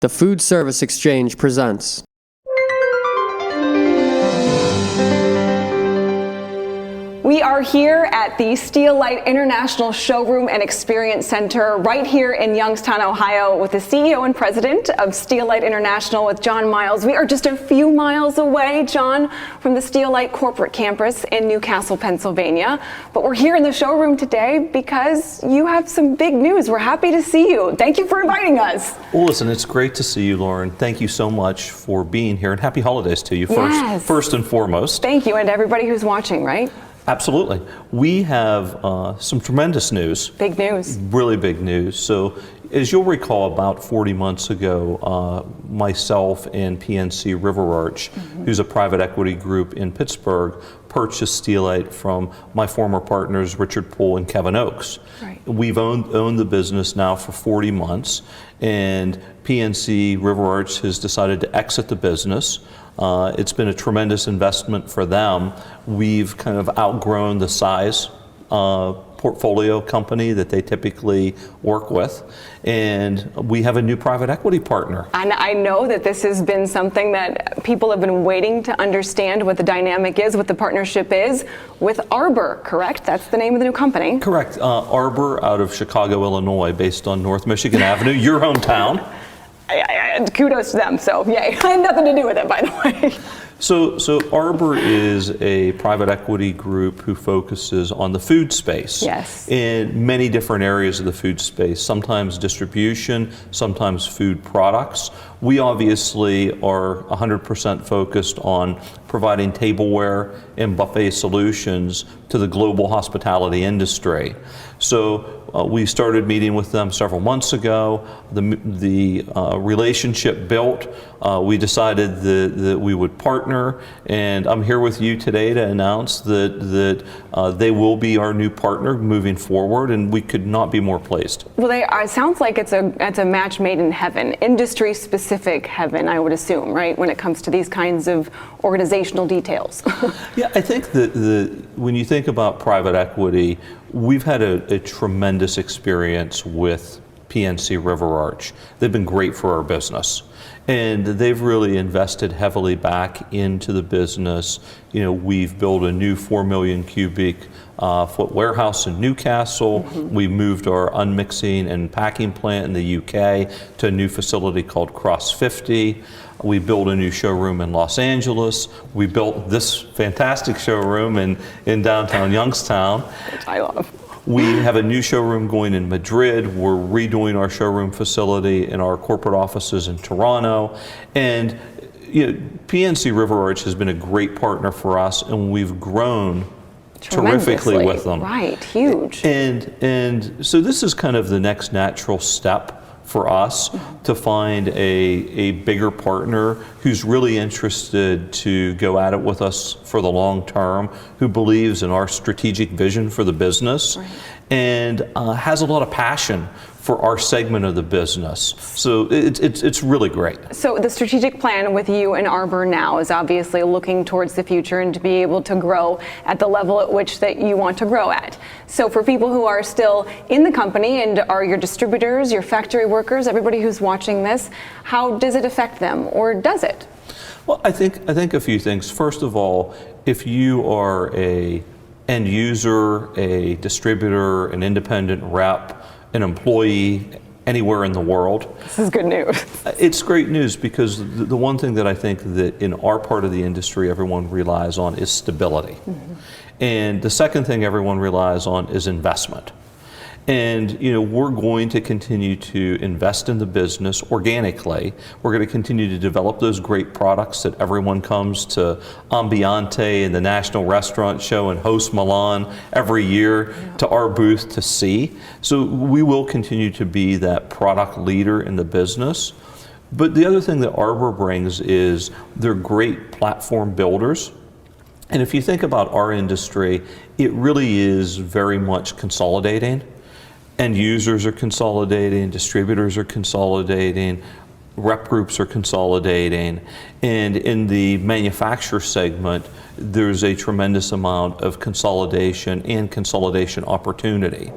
The Food Service Exchange presents. We are here at the Steelite International Showroom and Experience Center right here in Youngstown, Ohio, with the CEO and president of Steelite International, with John Miles. We are just a few miles away, John, from the Steelite corporate campus in Newcastle, Pennsylvania. But we're here in the showroom today because you have some big news. We're happy to see you. Thank you for inviting us. Well, listen, it's great to see you, Lauren. Thank you so much for being here, and happy holidays to you first and foremost. Thank you, and everybody who's watching, right? Absolutely. We have some tremendous news. Big news. Really big news. So, as you'll recall, about 40 months ago, myself and PNC River Arch, who's a private equity group in Pittsburgh, purchased Steelite from my former partners, Richard Poole and Kevin Oakes. Right. We've owned the business now for 40 months, and PNC River Arch has decided to exit the business. It's been a tremendous investment for them. We've kind of outgrown the size portfolio company that they typically work with, and we have a new private equity partner. And I know that this has been something that people have been waiting to understand what the dynamic is, what the partnership is with Arbor, correct? That's the name of the new company. Correct. Arbor out of Chicago, Illinois, based on North Michigan Avenue, your hometown. Kudos to them, so yay. I had nothing to do with it, by the way. So Arbor is a private equity group who focuses on the food space. Yes. In many different areas of the food space, sometimes distribution, sometimes food products. We obviously are 100% focused on providing tableware and buffet solutions to the global hospitality industry. So we started meeting with them several months ago. The relationship built. We decided that we would partner, and I'm here with you today to announce that they will be our new partner moving forward, and we could not be more pleased. Well, it sounds like it's a match made in heaven, industry-specific heaven, I would assume, right, when it comes to these kinds of organizational details. Yeah, I think that when you think about private equity, we've had a tremendous experience with PNC River Arch. They've been great for our business, and they've really invested heavily back into the business. You know, we've built a new 4 million cubic foot warehouse in Newcastle. We moved our unmixing and packing plant in the UK to a new facility called Cross 50. We built a new showroom in Los Angeles. We built this fantastic showroom in downtown Youngstown. Which I love. We have a new showroom going in Madrid. We're redoing our showroom facility in our corporate offices in Toronto. And you know, PNC River Arch has been a great partner for us, and we've grown terrifically with them. Right, huge. And so this is kind of the next natural step for us to find a bigger partner who's really interested to go at it with us for the long term, who believes in our strategic vision for the business, and has a lot of passion for our segment of the business. So it's really great. So the strategic plan with you and Arbor now is obviously looking towards the future and to be able to grow at the level at which that you want to grow at. So for people who are still in the company and are your distributors, your factory workers, everybody who's watching this, how does it affect them, or does it? Well, I think a few things. First of all, if you are a end user, a distributor, an independent rep, an employee anywhere in the world. This is good news. It's great news, because the one thing that I think that in our part of the industry everyone relies on is stability. And the second thing everyone relies on is investment. And you know, we're going to continue to invest in the business organically. We're going to continue to develop those great products that everyone comes to Ambiente and the National Restaurant Show and Host Milan every year to our booth to see. So we will continue to be that product leader in the business. But the other thing that Arbor brings is they're great platform builders. And if you think about our industry, it really is very much consolidating. End users are consolidating, distributors are consolidating, rep groups are consolidating, and in the manufacturer segment, there's a tremendous amount of consolidation and consolidation opportunity.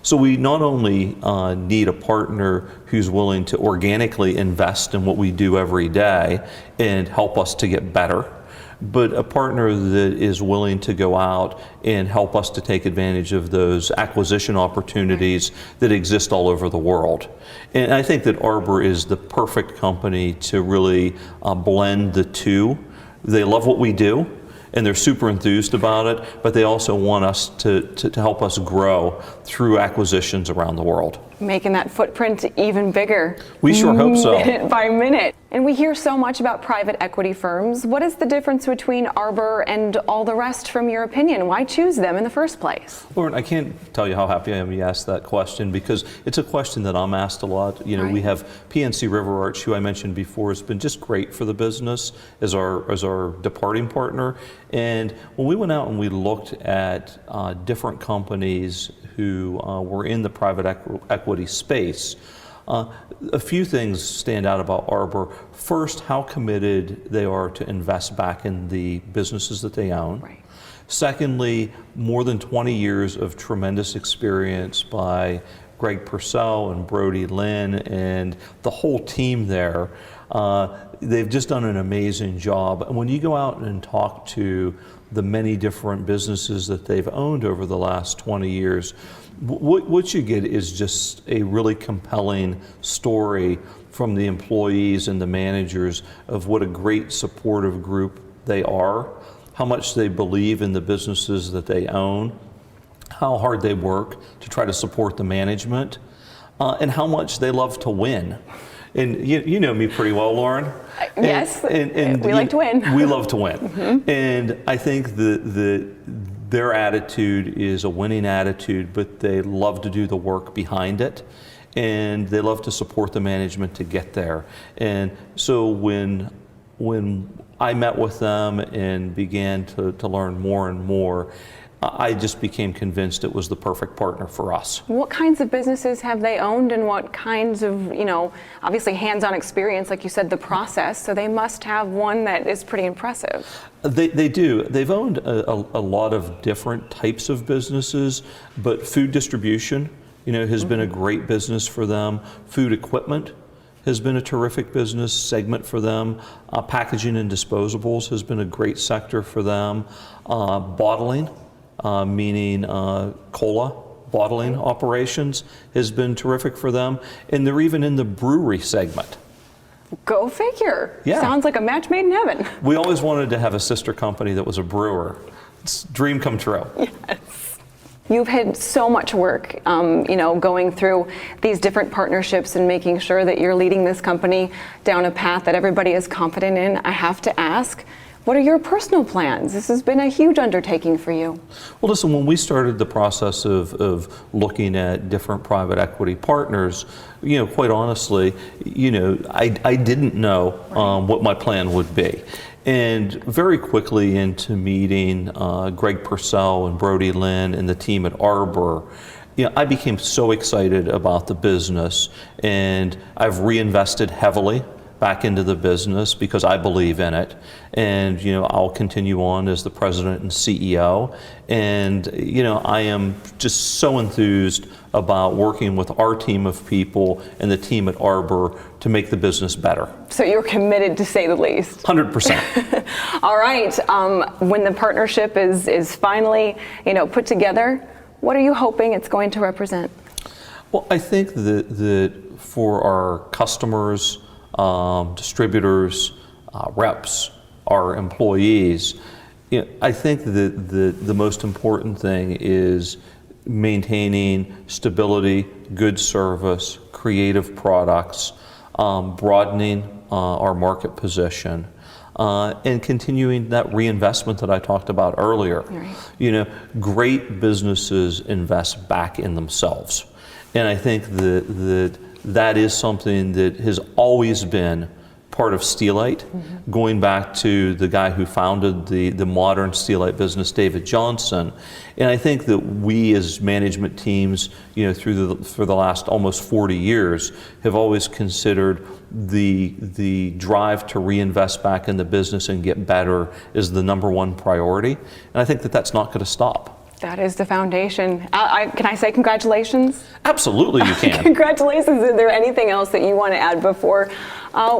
So we not only need a partner who's willing to organically invest in what we do every day and help us to get better, but a partner that is willing to go out and help us to take advantage of those acquisition opportunities that exist all over the world. And I think that Arbor is the perfect company to really blend the two. They love what we do, and they're super enthused about it, but they also want us to help us grow through acquisitions around the world. Making that footprint even bigger. We sure hope so. Minute by minute. And we hear so much about private equity firms. What is the difference between Arbor and all the rest from your opinion? Why choose them in the first place? Lauren, I can't tell you how happy I am you asked that question, because it's a question that I'm asked a lot. You know, Right. we have PNC River Arch, who I mentioned before, has been just great for the business as our departing partner. And when we went out and we looked at different companies who were in the private equity space, a few things stand out about Arbor. First, how committed they are to invest back in the businesses that they own. Right. Secondly, more than 20 years of tremendous experience by Greg Purcell and Brody Lynn and the whole team there. They've just done an amazing job. And when you go out and talk to the many different businesses that they've owned over the last 20 years, what you get is just a really compelling story from the employees and the managers of what a great supportive group they are, how much they believe in the businesses that they own, how hard they work to try to support the management, and how much they love to win. And you know me pretty well, Lauren. Yes, we like to win. We love to win. Mm-hmm. And I think their attitude is a winning attitude, but they love to do the work behind it. And they love to support the management to get there. And so when I met with them and began to learn more and more, I just became convinced it was the perfect partner for us. What kinds of businesses have they owned, and what kinds of, obviously hands-on experience, like you said, the process, so they must have one that is pretty impressive. They do. They've owned a lot of different types of businesses, but food distribution, has been a great business for them. Food equipment has been a terrific business segment for them. Packaging and disposables has been a great sector for them. Bottling, meaning cola bottling operations, has been terrific for them. And they're even in the brewery segment. Go figure. Yeah. Sounds like a match made in heaven. We always wanted to have a sister company that was a brewer. It's a dream come true. Yes. You've had so much work, going through these different partnerships and making sure that you're leading this company down a path that everybody is confident in. I have to ask, what are your personal plans? This has been a huge undertaking for you. Well, listen, when we started the process of looking at different private equity partners, quite honestly, I didn't know what my plan would be. And very quickly into meeting Greg Purcell and Brody Lynn and the team at Arbor, I became so excited about the business, and I've reinvested heavily back into the business because I believe in it. And I'll continue on as the president and CEO. And I am just so enthused about working with our team of people and the team at Arbor to make the business better. So you're committed, to say the least. 100%. All right. When the partnership is finally put together, what are you hoping it's going to represent? Well, I think that for our customers, distributors, reps, our employees, I think that the most important thing is maintaining stability, good service, creative products, broadening our market position, and continuing that reinvestment that I talked about earlier. Right. Great businesses invest back in themselves. And I think that is something that has always been part of Steelite, going back to the guy who founded the modern Steelite business, David Johnson. And I think that we as management teams, for the last almost 40 years, have always considered the drive to reinvest back in the business and get better is the #1 priority. And I think that that's not going to stop. That is the foundation. Can I say congratulations? Absolutely, you can. Congratulations. Is there anything else that you want to add before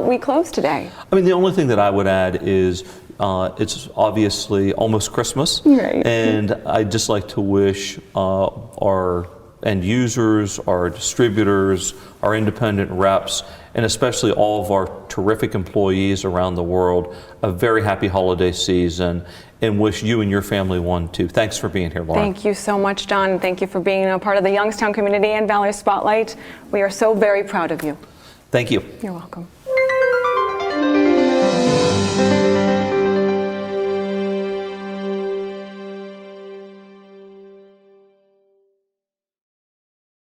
we close today? I mean, the only thing that I would add is it's obviously almost Christmas. Right. And I'd just like to wish our end users, our distributors, our independent reps, and especially all of our terrific employees around the world a very happy holiday season, and wish you and your family one too. Thanks for being here, Lauren. Thank you so much, John. Thank you for being a part of the Youngstown community and Valley Spotlight. We are so very proud of you. Thank you. You're welcome.